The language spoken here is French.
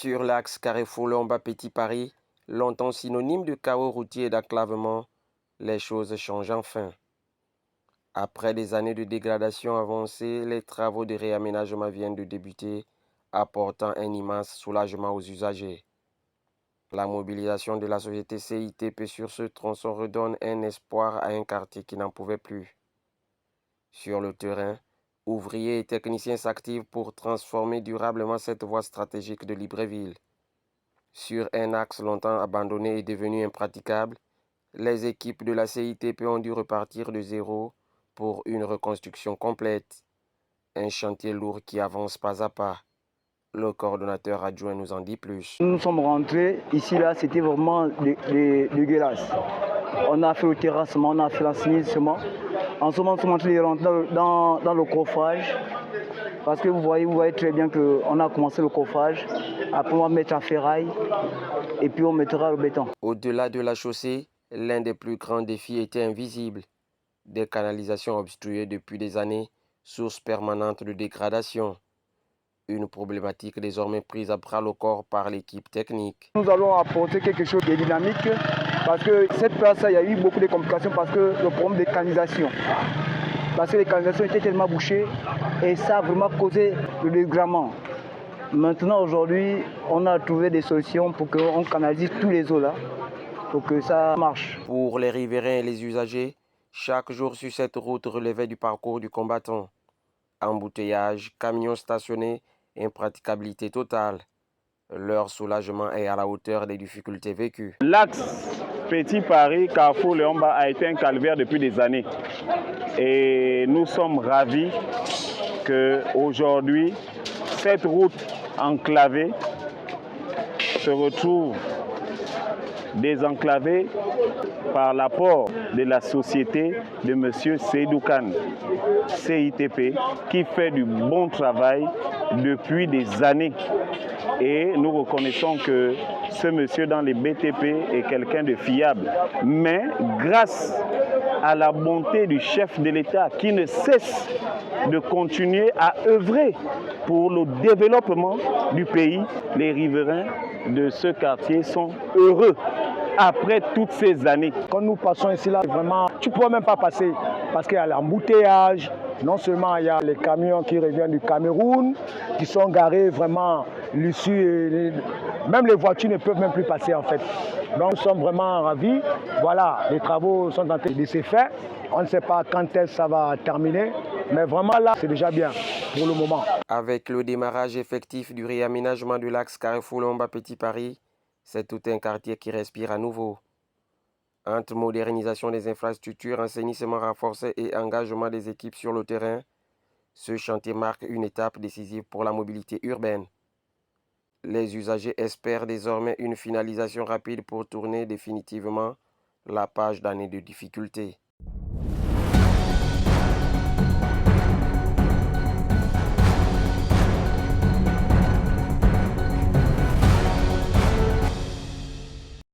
Sur l'axe Carrefour-Lomba-Petit Paris, longtemps synonyme de chaos routier et d'enclavement, les choses changent enfin. Après des années de dégradation avancée, les travaux de réaménagement viennent de débuter, apportant un immense soulagement aux usagers. La mobilisation de la société CITP sur ce tronçon redonne un espoir à un quartier qui n'en pouvait plus. Sur le terrain, ouvriers et techniciens s'activent pour transformer durablement cette voie stratégique de Libreville. Sur un axe longtemps abandonné et devenu impraticable, les équipes de la CITP ont dû repartir de zéro pour une reconstruction complète. Un chantier lourd qui avance pas à pas. Le coordonnateur adjoint nous en dit plus. Nous sommes rentrés, ici là c'était vraiment dégueulasse. On a fait le terrassement, on a fait l'assainissement. En ce moment, nous sommes en train de rentrer dans le coffrage. Parce que vous voyez très bien qu'on a commencé le coffrage. Après, on va mettre la ferraille et puis on mettra le béton. Au-delà de la chaussée, l'un des plus grands défis était invisible. Des canalisations obstruées depuis des années, source permanente de dégradation. Une problématique désormais prise à bras le corps par l'équipe technique. Nous allons apporter quelque chose de dynamique parce que cette place-là, il y a eu beaucoup de complications parce que le problème des canalisations. Parce que les canalisations étaient tellement bouchées et ça a vraiment causé le dégradement. Maintenant, aujourd'hui, on a trouvé des solutions pour qu'on canalise tous les eaux là, pour que ça marche. Pour les riverains et les usagers, chaque jour sur cette route relevait du parcours du combattant. Embouteillage, camions stationnés, impraticabilité totale. Leur soulagement est à la hauteur des difficultés vécues. L'axe Petit Paris, Carrefour-Lomba a été un calvaire depuis des années. Et nous sommes ravis qu'aujourd'hui, cette route enclavée se retrouve désenclavée par l'apport de la société de M. Seydou Kane, CITP, qui fait du bon travail depuis des années. Et nous reconnaissons que ce monsieur dans les BTP est quelqu'un de fiable. Mais grâce à la bonté du chef de l'État qui ne cesse de continuer à œuvrer pour le développement du pays, les riverains de ce quartier sont heureux après toutes ces années. Quand nous passons ici, là, vraiment, tu ne peux même pas passer parce qu'il y a l'embouteillage. Non seulement il y a les camions qui reviennent du Cameroun, qui sont garés vraiment l'issue, même les voitures ne peuvent même plus passer en fait. Donc nous sommes vraiment ravis. Voilà, les travaux sont en train de se faire. On ne sait pas quand est-ce que ça va terminer, mais vraiment là, c'est déjà bien pour le moment. Avec le démarrage effectif du réaménagement de l'axe Carrefour-Lomba-Petit Paris, c'est tout un quartier qui respire à nouveau. Entre modernisation des infrastructures, assainissement renforcé et engagement des équipes sur le terrain, ce chantier marque une étape décisive pour la mobilité urbaine. Les usagers espèrent désormais une finalisation rapide pour tourner définitivement la page d'années de difficultés.